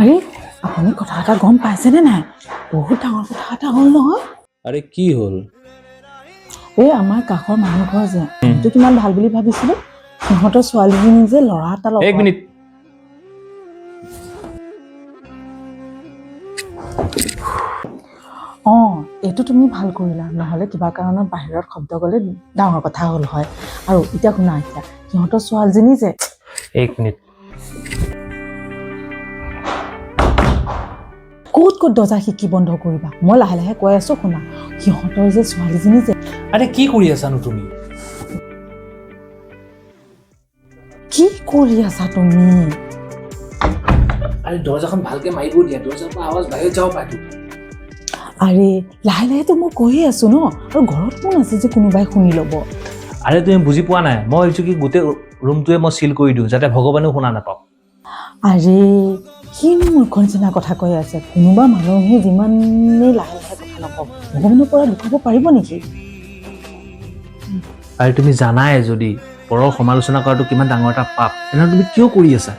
আৰে আপুনি কথা এটা গম পাইছেনে নাই? বহুত ডাঙৰ কথা এটা হ'ল নহয়। আৰে কি হ'ল? এই আমাৰ কাষৰ মানুহ ঘৰ যে আমিতো কিমান ভাল বুলি ভাবিছিলো, সিহঁতৰ ছোৱালীজনী যে ল'ৰা এটা এক লগত। মিনিট। এইটো তুমি ভাল কৰিলা, নহ'লে কিবা কাৰণত বাহিৰত শব্দ গ'লে ডাঙৰ কথা হ'ল হয়। আৰু এতিয়া শুনা, এতিয়া সিহঁতৰ ছোৱালীজনী যে এক মিনিট। ক'ত দৰ্জা খিৰিকী বন্ধ কৰিবা, মই লাহে লাহে কৈ আছো শুনা। সিহঁতৰ যে ছোৱালীজনী যে আৰে কি কৰি আছানো তুমি? কি কৰি আছা তুমি? আৰে দৰ্জাখন ভালকে মাৰিব দিয়া, দৰ্জাৰ পৰা আৱাজ বাহিৰত যাব পাৰেতো। আৰে লাহে লাহেতো মই কৈয়ে আছো ন, আৰু ঘৰত কোন আছে যে কোনোবাই শুনি ল'ব। আৰে তুমি বুজি পোৱা নাই, মই ভাবিছো কি গোটেই ৰুমটোৱে মই চিল কৰি দিওঁ যাতে ভগৱানেও শুনা নাপাওক। আৰে কিনো মূৰ্খ নিচিনা কথা কৈ আছে। কোনোবা মানুহে যিমানেই লাহে লাহে কথা নকওক, ভগৱানৰ পৰা লুকাব পাৰিব নেকি? আৰে তুমি জানাই যদি পৰৰ সমালোচনা কৰাটো কিমান ডাঙৰ এটা পাপ, তেনেহ'লে তুমি কিয় কৰি আছা?